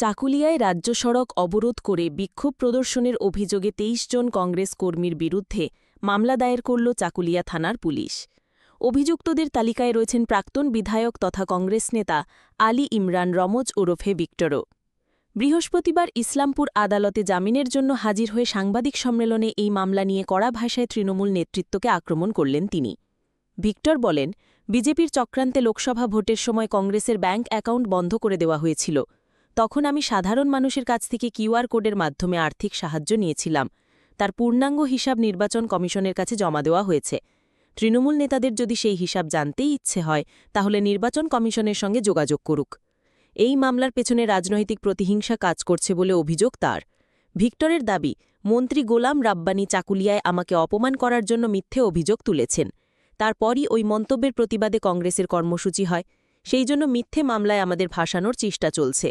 চাকুলিয়ায় রাজ্য সড়ক অবরোধ করে বিক্ষোভ প্রদর্শনের অভিযোগে ২৩ জন কংগ্রেস কর্মীর বিরুদ্ধে মামলা দায়ের করল চাকুলিয়া থানার পুলিশ। অভিযুক্তদের তালিকায় রয়েছেন প্রাক্তন বিধায়ক তথা কংগ্রেস নেতা আলী ইমরান রমজ ওরফে ভিক্টরও। বৃহস্পতিবার ইসলামপুর আদালতে জামিনের জন্য হাজির হয়ে সাংবাদিক সম্মেলনে এই মামলা নিয়ে কড়া ভাষায় তৃণমূল নেতৃত্বকে আক্রমণ করলেন তিনি। ভিক্টর বলেন, বিজেপির চক্রান্তে লোকসভা ভোটের সময় কংগ্রেসের ব্যাঙ্ক অ্যাকাউন্ট বন্ধ করে দেওয়া হয়েছিল। তখন আমি সাধারণ মানুষের কাছ থেকে কিউআর কোডের মাধ্যমে আর্থিক সাহায্য নিয়েছিলাম। তার পূর্ণাঙ্গ হিসাব নির্বাচন কমিশনের কাছে জমা দেওয়া হয়েছে। তৃণমূল নেতাদের যদি সেই হিসাব জানতেই ইচ্ছে হয় তাহলে নির্বাচন কমিশনের সঙ্গে যোগাযোগ করুক। এই মামলার পেছনে রাজনৈতিক প্রতিহিংসা কাজ করছে বলে অভিযোগ তার। ভিক্টরের দাবি, মন্ত্রী গোলাম রাব্বানি চাকুলিয়ায় আমাকে অপমান করার জন্য মিথ্যে অভিযোগ তুলেছেন। তারপরই ওই মন্তব্যের প্রতিবাদে কংগ্রেসের কর্মসূচি হয়। সেই জন্য মিথ্যে মামলায় আমাদের ফাঁসানোর চেষ্টা চলছে।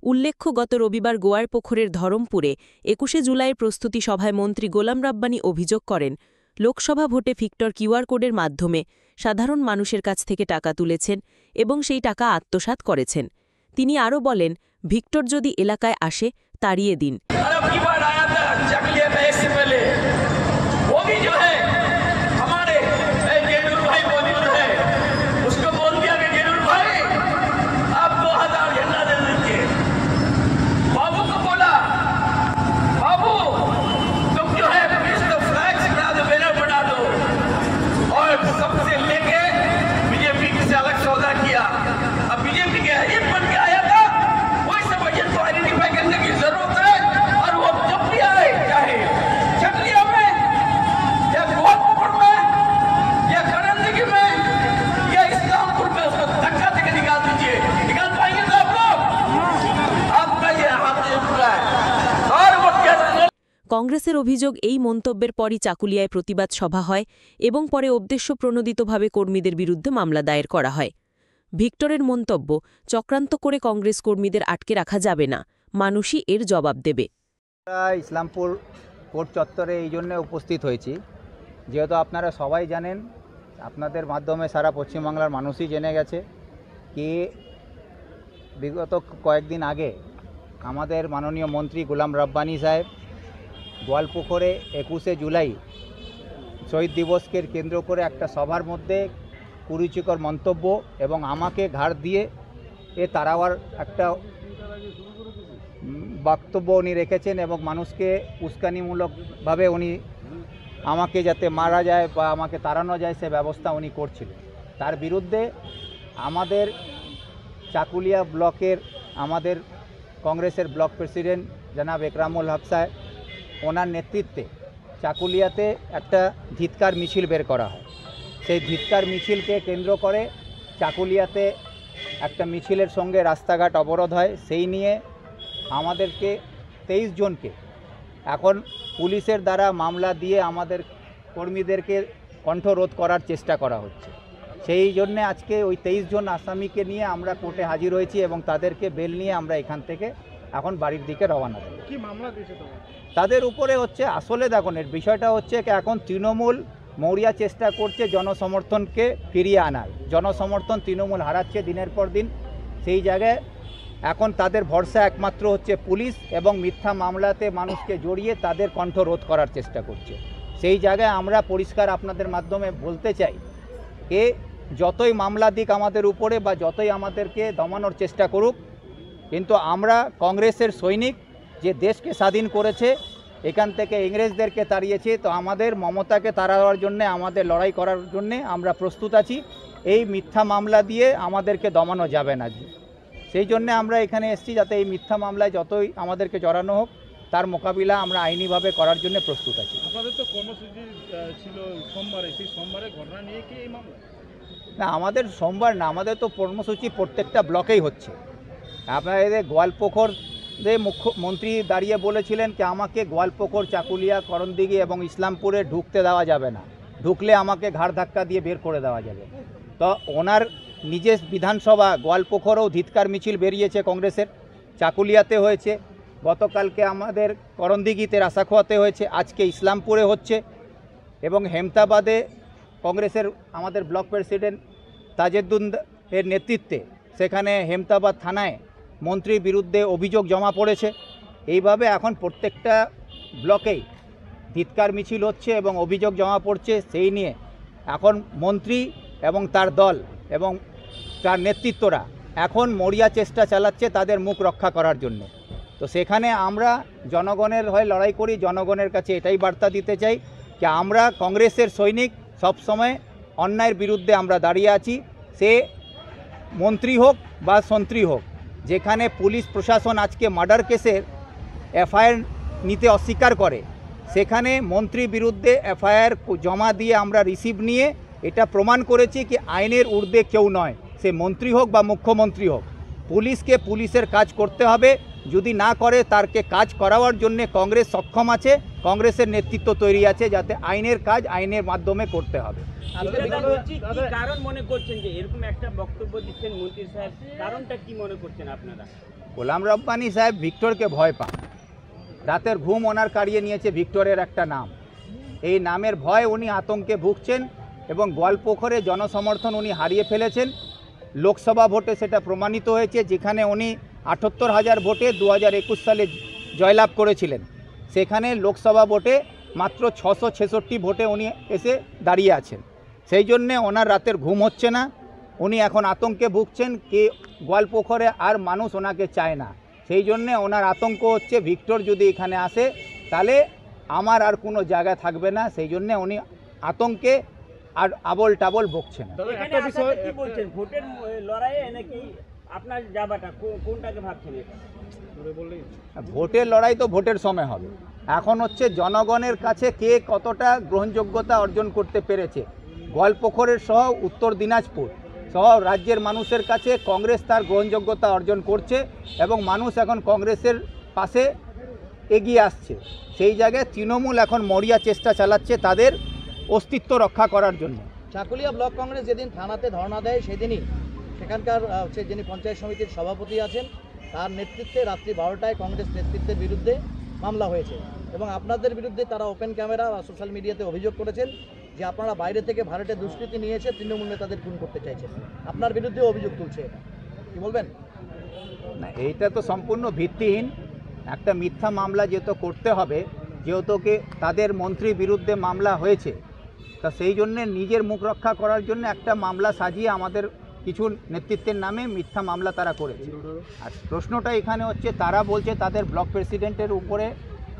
উল্লেখ্য, গত রবিবার গোয়ালপোখরের ধরমপুরে ২১শে জুলাইয়ের প্রস্তুতি সভায় মন্ত্রী গোলাম রাব্বানি অভিযোগ করেন, লোকসভা ভোটে ভিক্টর কিউআর কোডের মাধ্যমে সাধারণ মানুষের কাছ থেকে টাকা তুলেছেন এবং সেই টাকা আত্মসাৎ করেছেন। তিনি আরও বলেন, ভিক্টর যদি এলাকায় আসে তাড়িয়ে দিন। কংগ্রেসের অভিযোগ, এই মন্তব্যের পরই চাকুলিয়ায় প্রতিবাদ সভা হয় এবং পরে উদ্দেশ্যপ্রণোদিতভাবে কর্মীদের বিরুদ্ধে মামলা দায়ের করা হয়। ভিক্টরের মন্তব্য, চক্রান্ত করে কংগ্রেস কর্মীদের আটকে রাখা যাবে না, মানুষই এর জবাব দেবে। ইসলামপুর কোর্ট চত্বরে এই জন্য উপস্থিত হয়েছি, যেহেতু আপনারা সবাই জানেন, আপনাদের মাধ্যমে সারা পশ্চিমবাংলার মানুষই জেনে গেছে কি বিগত কয়েকদিন আগে আমাদের মাননীয় মন্ত্রী গোলাম রাব্বানি সাহেব গোয়ালপুকুরে ২১শে জুলাই শহীদ দিবসকে কেন্দ্র করে একটা সভার মধ্যে কুরুচিকর মন্তব্য এবং আমাকে ঘাড় দিয়ে তাড়াবার একটা বক্তব্য উনি রেখেছেন এবং মানুষকে উস্কানিমূলকভাবে উনি আমাকে যাতে মারা যায় বা আমাকে তাড়ানো যায় সে ব্যবস্থা উনি করছিলেন। তার বিরুদ্ধে আমাদের চাকুলিয়া ব্লকের আমাদের কংগ্রেসের ব্লক প্রেসিডেন্ট জনাব একরামুল হক সাহেব, ওনার নেতৃত্বে চাকুলিয়াতে একটা ধিৎকার মিছিল বের করা হয়। সেই ধিৎকার মিছিলকে কেন্দ্র করে চাকুলিয়াতে একটা মিছিলের সঙ্গে রাস্তাঘাট অবরোধ হয়। সেই নিয়ে আমাদেরকে ২৩ জনকে এখন পুলিশের দ্বারা মামলা দিয়ে আমাদের কর্মীদেরকে কণ্ঠরোধ করার চেষ্টা করা হচ্ছে। সেই জন্যে আজকে ওই ২৩ জন আসামিকে নিয়ে আমরা কোর্টে হাজির হয়েছি এবং তাদেরকে বেল নিয়ে আমরা এখান থেকে এখন বাড়ির দিকে রওনা দেব। কি মামলা দিয়েছে তাদের উপরে হচ্ছে, আসলে দেখুন এর বিষয়টা হচ্ছে এখন তৃণমূল মৌরিয়া চেষ্টা করছে জনসমর্থনকে ফিরিয়ে আনার। জনসমর্থন তৃণমূল হারাচ্ছে দিনের পর দিন। সেই জায়গায় এখন তাদের ভরসা একমাত্র হচ্ছে পুলিশ এবং মিথ্যা মামলাতে মানুষকে জড়িয়ে তাদের কণ্ঠ রোধ করার চেষ্টা করছে। সেই জায়গায় আমরা পরিষ্কার আপনাদের মাধ্যমে বলতে চাই যে যতই মামলা দিক আমাদের উপরে বা যতই আমাদেরকে দমানোর চেষ্টা করুক, কিন্তু আমরা কংগ্রেসের সৈনিক, যে দেশকে স্বাধীন করেছে, এখান থেকে ইংরেজদেরকে তাড়িয়েছে, তো আমাদের মমতাকে তাড়ানোর জন্যে, আমাদের লড়াই করার জন্যে আমরা প্রস্তুত আছি। এই মিথ্যা মামলা দিয়ে আমাদেরকে দমানো যাবে না। সেই জন্যে আমরা এখানে এসেছি, যাতে এই মিথ্যা মামলায় যতই আমাদেরকে জড়ানো হোক তার মোকাবিলা আমরা আইনিভাবে করার জন্য প্রস্তুত আছি। আপনাদের তো কর্মসূচি ছিল সোমবারে, সেই সোমবারে ঘটনা নিয়ে কি এই মামলা? না, আমাদের সোমবার না, আমাদের তো কর্মসূচি প্রত্যেকটা ব্লকেই হচ্ছে। আপনাদের গোয়ালপুকুর মুখ্যমন্ত্রী দাঁড়িয়ে বলেছিলেন কি আমাকে গোয়ালপুকুর, চাকুলিয়া, করণদিঘি এবং ইসলামপুরে ঢুকতে দেওয়া যাবে না, ঢুকলে আমাকে ঘাড় ধাক্কা দিয়ে বের করে দেওয়া যাবে। তো ওনার নিজের বিধানসভা গোয়ালপুকুরেও ধিৎকার মিছিল বেরিয়েছে কংগ্রেসের, চাকুলিয়াতে হয়েছে, গতকালকে আমাদের করণদিঘিতে রাসাখোয়াতে হয়েছে, আজকে ইসলামপুরে হচ্ছে এবং হেমতাবাদে কংগ্রেসের আমাদের ব্লক প্রেসিডেন্ট তাজেদ্দুন এর নেতৃত্বে সেখানে হেমতাবাদ থানায় মন্ত্রীর বিরুদ্ধে অভিযোগ জমা পড়েছে। এইভাবে এখন প্রত্যেকটা ব্লকেই ধিক্কার মিছিল হচ্ছে এবং অভিযোগ জমা পড়ছে। সেই নিয়ে এখন মন্ত্রী এবং তার দল এবং তার নেতৃত্বরা এখন মরিয়া চেষ্টা চালাচ্ছে তাদের মুখ রক্ষা করার জন্য। তো সেখানে আমরা জনগণের হয়ে লড়াই করি, জনগণের কাছে এটাই বার্তা দিতে চাই যে আমরা কংগ্রেসের সৈনিক, সবসময় অন্যায়ের বিরুদ্ধে আমরা দাঁড়িয়ে আছি। সে মন্ত্রী হোক বা সন্ত্রী হোক, যেখানে পুলিশ প্রশাসন আজকে মার্ডার কেসের এফআইআর নিতে অস্বীকার করে, সেখানে মন্ত্রীর বিরুদ্ধে এফআইআর জমা দিয়ে আমরা রিসিভ নিয়ে এটা প্রমাণ করেছি কি আইনের ঊর্ধ্বে কেউ নয়, সে মন্ত্রী হোক বা মুখ্যমন্ত্রী হোক। পুলিশকে পুলিশের কাজ করতে হবে, যদি না করে তারকে কাজ করাবার জন্য কংগ্রেস সক্ষম আছে, কংগ্রেসের নেতৃত্ব তৈরি আছে, যাতে আইনের কাজ আইনের মাধ্যমে করতে হবে। কারণ মনে করছেন যে এরকম একটা বক্তব্য দিচ্ছেন মন্ত্রী সাহেব, কারণটা কি মনে করছেন আপনারা? গোলাম রব্বানী সাহেব ভিক্টরকে ভয় পান, রাতের ঘুম ওনার কাড়িয়ে নিয়েছে ভিক্টরের একটা নাম। এই নামের ভয় উনি আতঙ্কে ভুগছেন এবং গোয়ালপুকুরে জনসমর্থন উনি হারিয়ে ফেলেছেন। লোকসভা ভোটে সেটা প্রমাণিত হয়েছে, যেখানে উনি ৭৮,০০০ ভোটে ২০২১ সালে জয়লাভ করেছিলেন, সেখানে লোকসভা ভোটে মাত্র ৬৬৬ ভোটে উনি এসে দাঁড়িয়ে আছেন। সেই জন্যে ওনার রাতের ঘুম হচ্ছে না, উনি এখন আতঙ্কে ভুগছেন কি গোয়ালপুকুরে আর মানুষ ওনাকে চায় না। সেই জন্যে ওনার আতঙ্ক হচ্ছে ভিক্টর যদি এখানে আসে তাহলে আমার আর কোনো জায়গা থাকবে না, সেই জন্যে উনি আতঙ্কে আর আবল টাবল বকছেন। একটা বিষয় কি বলছেন, ভোটের লড়াইয়ে নাকি আপনার যাবাটা কোনটাকে ভাবছেন? ভোটের লড়াই তো ভোটের সময় হবে, এখন হচ্ছে জনগণের কাছে কে কতটা গ্রহণযোগ্যতা অর্জন করতে পেরেছে। গোয়ালপুকুরের সহ উত্তর দিনাজপুর সহ রাজ্যের মানুষের কাছে কংগ্রেস তার গ্রহণযোগ্যতা অর্জন করছে এবং মানুষ এখন কংগ্রেসের পাশে এগিয়ে আসছে। সেই জায়গায় তৃণমূল এখন মরিয়া চেষ্টা চালাচ্ছে তাদের অস্তিত্ব রক্ষা করার জন্য। চাকুলিয়া ব্লক কংগ্রেস যেদিন থানাতে ধর্ণা দেয় সেদিনই সেখানকার যিনি পঞ্চায়েত সমিতির সভাপতি আছেন তার নেতৃত্বে রাত্রি 12টায় কংগ্রেস নেতৃত্বের বিরুদ্ধে মামলা হয়েছে এবং আপনাদের বিরুদ্ধে তারা ওপেন ক্যামেরা বা সোশ্যাল মিডিয়াতে অভিযোগ করেছেন যে আপনারা বাইরে থেকে ভাড়াটে দুষ্কৃতী নিয়ে এসে তৃণমূল নেতাদের খুন করতে চাইছেন। আপনার বিরুদ্ধে অভিযোগ তুলছে, কি বলবেন? না, এইটা তো সম্পূর্ণ ভিত্তিহীন একটা মিথ্যা মামলা যেহেতু করতে হবে, যেহেতু কি তাদের মন্ত্রীর বিরুদ্ধে মামলা হয়েছে, তা সেই জন্যে নিজের মুখ রক্ষা করার জন্য একটা মামলা সাজিয়ে আমাদের কিছু নেতৃত্বের নামে মিথ্যা মামলা তারা করেছে। আর প্রশ্নটা এখানে হচ্ছে তারা বলছে তাদের ব্লক প্রেসিডেন্টের উপরে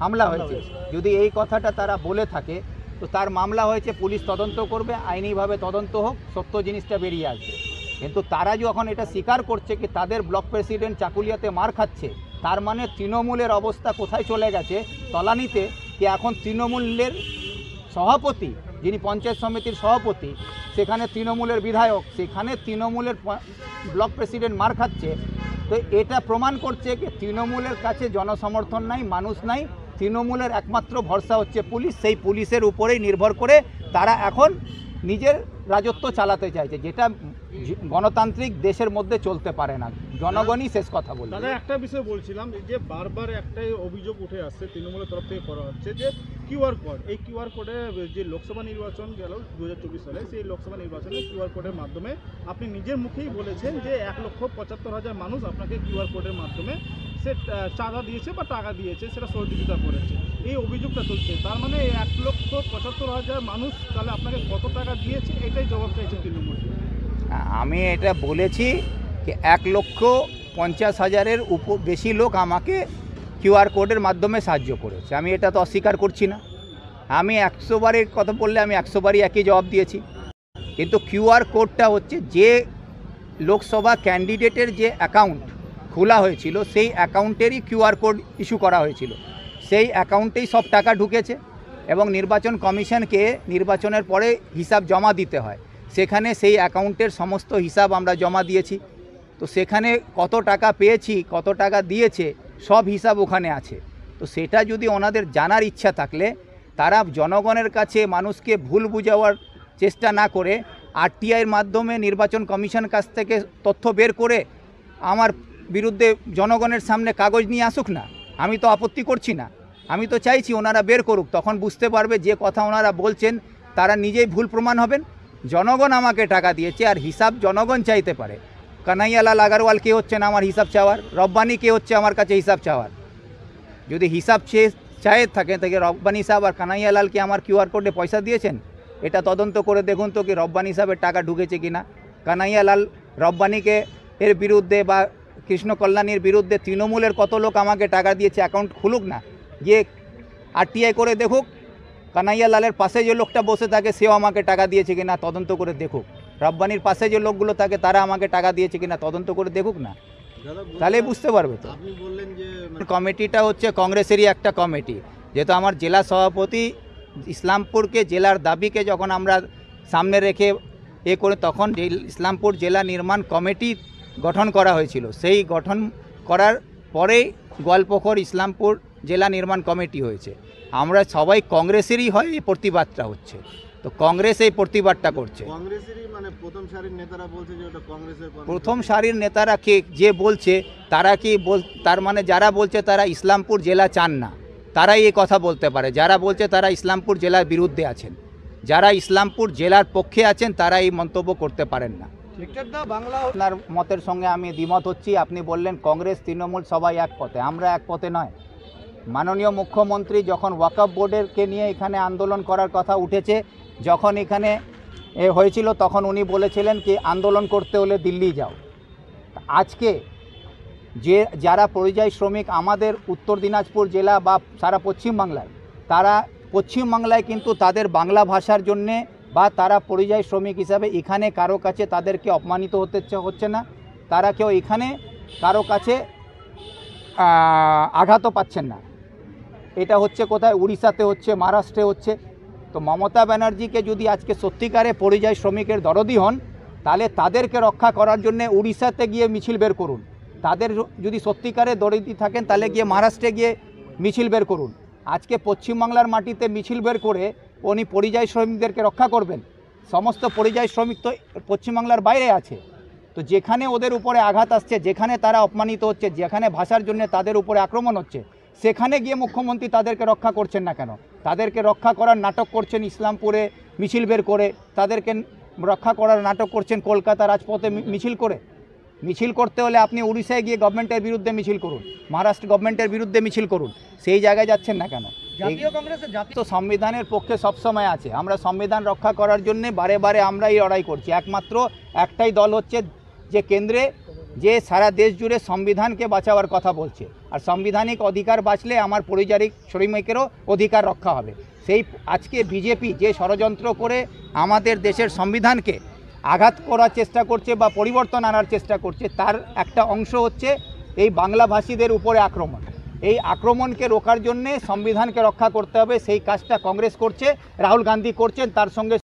হামলা হয়েছে। যদি এই কথাটা তারা বলে থাকে তো তার মামলা হয়েছে, পুলিশ তদন্ত করবে, আইনিভাবে তদন্ত হোক, সত্য জিনিসটা বেরিয়ে আসবে। কিন্তু তারা যখন এটা স্বীকার করছে কি তাদের ব্লক প্রেসিডেন্ট চাকুলিয়াতে মার খাচ্ছে, তার মানে তৃণমূলের অবস্থা কোথায় চলে গেছে তলানিতে, কি এখন তৃণমূলের সভাপতি যিনি পঞ্চায়েত সমিতির সভাপতি, সেখানে তৃণমূলের বিধায়ক, সেখানে তৃণমূলের ব্লক প্রেসিডেন্ট মার খাচ্ছে। তো এটা প্রমাণ করছে কি তৃণমূলের কাছে জনসমর্থন নাই, মানুষ নাই, তৃণমূলের একমাত্র ভরসা হচ্ছে পুলিশ। সেই পুলিশের উপরেই নির্ভর করে তারা এখন নিজের রাজত্ব চালাতে চাইছে, যেটা গণতান্ত্রিক দেশের মধ্যে চলতে পারে না। জনগণই শেষ কথা বলছে। দাদা একটা বিষয় বলছিলাম, এই যে বারবার একটাই অভিযোগ উঠে আসছে তৃণমূলের তরফ থেকে করা হচ্ছে যে কিউআর কোড, এই কিউআর কোডে যে লোকসভা নির্বাচন গেল 2024 সালে, সেই লোকসভা নির্বাচনে কিউআর কোডের মাধ্যমে আপনি নিজের মুখেই বলেছেন যে 1,75,000 মানুষ আপনাকে কিউআর কোডের মাধ্যমে সে চাঁদা দিয়েছে বা টাকা দিয়েছে, সেটা সহযোগিতা করেছে, এই অভিযোগটা চলছে। তার মানে 1,75,000 মানুষ তাহলে আপনাকে কত টাকা দিয়েছে, এটাই জবাব চাইছে তৃণমূল। আমি এটা বলেছি যে 1,50,000-এর বেশি লোক আমাকে কিউআর কোডের মাধ্যমে সাহায্য করেছে, আমি এটা তো অস্বীকার করছি না। আমি 100 বারের কথা বললে আমি 100 বারই একই জবাব দিয়েছি। কিন্তু কিউআর কোডটা হচ্ছে যে লোকসভা ক্যান্ডিডেটের যে অ্যাকাউন্ট খোলা হয়েছিল সেই অ্যাকাউন্টেরই কিউআর কোড ইস্যু করা হয়েছিল, সেই অ্যাকাউন্টেই সব টাকা ঢুকেছে এবং নির্বাচন কমিশনকে নির্বাচনের পরে হিসাব জমা দিতে হয়, সেখানে সেই অ্যাকাউন্টের সমস্ত হিসাব আমরা জমা দিয়েছি। তো সেখানে কত টাকা পেয়েছি, কত টাকা দিয়েছে, সব হিসাব ওখানে আছে। তো সেটা যদি ওনাদের জানার ইচ্ছা থাকলে তারা জনগণের কাছে মানুষকে ভুল বুঝাওয়ার চেষ্টা না করে আরটিআইয়ের মাধ্যমে নির্বাচন কমিশন কাছ থেকে তথ্য বের করে আমার বিরুদ্ধে জনগণের সামনে কাগজ নিয়ে আসুক না। আমি তো আপত্তি করছি না, আমি তো চাইছি ওনারা বের করুক, তখন বুঝতে পারবে যে কথা ওনারা বলছেন তারা নিজেই ভুল প্রমাণ হবেন। জনগণ আমাকে টাকা দিয়েছে আর হিসাব জনগণ চাইতে পারে, কানাইয়ালাল আগারওয়াল কে হচ্ছেন আমার হিসাব চাওয়ার, রব্বানি কে হচ্ছে আমার কাছে হিসাব চাওয়ার? যদি হিসাব চায় থাকে তাকে রব্বানি সাহেব আর কানাইয়ালাল কি আমার কিউআর কোডে পয়সা দিয়েছেন? এটা তদন্ত করে দেখুন তো কি রব্বানি সাহেবের টাকা ঢুকেছে কিনা। কানাইয়ালাল রব্বানিকে এর বিরুদ্ধে বা কৃষ্ণ কল্যাণীর বিরুদ্ধে তৃণমূলের কত লোক আমাকে টাকা দিয়েছে, অ্যাকাউন্ট খুলুক না, গিয়ে আরটিআই করে দেখুক। কানাইয়ালালের পাশে যে লোকটা বসে থাকে সেও আমাকে টাকা দিয়েছে কিনা তদন্ত করে দেখুক। রব্বানির পাশে যে লোকগুলো থাকে তারা আমাকে টাকা দিয়েছে কিনা তদন্ত করে দেখুক না, তাহলে বুঝতে পারবে। তো আপনি বললেন যে কমিটিটা হচ্ছে কংগ্রেসেরই একটা কমিটি, যেহেতু আমার জেলা সভাপতি ইসলামপুরকে জেলার দাবিকে যখন আমরা সামনে রেখে করে তখন ইসলামপুর জেলা নির্মাণ কমিটি গঠন করা হয়েছিল। সেই গঠন করার পরেই গোয়ালপুকুর ইসলামপুর জেলা নির্মাণ কমিটি হয়েছে। আমরা সবাই কংগ্রেসেরই হয়, এই প্রতিবাদটা হচ্ছে, তো কংগ্রেস এই প্রতিবাদটা করছে। কংগ্রেসেরই মানে প্রথম সারির নেতারা বলছে যে ওটা কংগ্রেসের প্রথম সারির নেতারা কে যে বলছে তারা কি তার মানে যারা বলছে তারা ইসলামপুর জেলা চান না, তারাই এই কথা বলতে পারে। যারা বলছে তারা ইসলামপুর জেলার বিরুদ্ধে আছেন, যারা ইসলামপুর জেলার পক্ষে আছেন তারা এই মন্তব্য করতে পারেন না। বাংলা আপনার মতের সঙ্গে আমি দ্বিমত হচ্ছি। আপনি বললেন কংগ্রেস তৃণমূল সবাই এক পথে, আমরা এক পথে নয়। মাননীয় মুখ্যমন্ত্রী যখন ওয়াকফ বোর্ডেরকে নিয়ে এখানে আন্দোলন করার কথা উঠেছে, যখন এখানে হয়েছিল তখন উনি বলেছিলেন কি আন্দোলন করতে হলে দিল্লি যাও। আজকে যারা পরিযায়ী শ্রমিক আমাদের উত্তর দিনাজপুর জেলা বা সারা পশ্চিমবাংলায়, তারা পশ্চিমবাংলায় কিন্তু তাদের বাংলা ভাষার জন্যে বা তারা পরিযায়ী শ্রমিক হিসাবে এখানে কারো কাছে তাদেরকে অপমানিত হচ্ছে না, তারা কেউ এখানে কারো কাছে আঘাতও পাচ্ছেন না। এটা হচ্ছে কোথায়? উড়িষ্যাতে হচ্ছে, মহারাষ্ট্রে হচ্ছে। তো মমতা ব্যানার্জিকে যদি আজকে সত্যিকারে পরিযায়ী শ্রমিকের দরদি হন, তাহলে তাদেরকে রক্ষা করার জন্য উড়িষ্যাতে গিয়ে মিছিল বের করুন। তাদের যদি সত্যিকারে দরদি থাকেন তাহলে গিয়ে মহারাষ্ট্রে গিয়ে মিছিল বের করুন। আজকে পশ্চিমবাংলার মাটিতে মিছিল বের করে উনি পরিযায়ী শ্রমিকদেরকে রক্ষা করবেন? সমস্ত পরিযায়ী শ্রমিক তো পশ্চিমবাংলার বাইরে আছে। তো যেখানে ওদের উপরে আঘাত আসছে, যেখানে তারা অপমানিত হচ্ছে, যেখানে ভাষার জন্য তাদের উপরে আক্রমণ হচ্ছে, সেখানে গিয়ে মুখ্যমন্ত্রী তাদেরকে রক্ষা করছেন না কেন? তাদেরকে রক্ষা করার নাটক করছেন ইসলামপুরে মিছিল বের করে, তাদেরকে রক্ষা করার নাটক করছেন কলকাতা রাজপথে মিছিল করে। মিছিল করতে হলে আপনি উড়িষ্যায় গিয়ে গভর্নমেন্টের বিরুদ্ধে মিছিল করুন, মহারাষ্ট্র গভর্নমেন্টের বিরুদ্ধে মিছিল করুন, সেই জায়গায় যাচ্ছেন না কেন? জাতীয় কংগ্রেসের তো সংবিধানের পক্ষে সবসময় আছে, আমরা সংবিধান রক্ষা করার জন্যে বারে বারে আমরা এই লড়াই করছি। একমাত্র একটাই দল হচ্ছে যে কেন্দ্রে, যে সারা দেশ জুড়ে সংবিধানকে বাঁচাবার কথা বলছে, আর সাংবিধানিক অধিকার বাঁচলে আমার পরিযায়ী শ্রমিকেরও অধিকার রক্ষা হবে। সেই আজকে বিজেপি যে ষড়যন্ত্র করে আমাদের দেশের সংবিধানকে আঘাত করার চেষ্টা করছে বা পরিবর্তন আনার চেষ্টা করছে, তার একটা অংশ হচ্ছে এই বাংলাভাষীদের উপরে আক্রমণ। এই আক্রমণকে রোকার জন্যে সংবিধানকে রক্ষা করতে হবে, সেই কাজটা কংগ্রেস করছে, রাহুল গান্ধী করছেন, তার সঙ্গে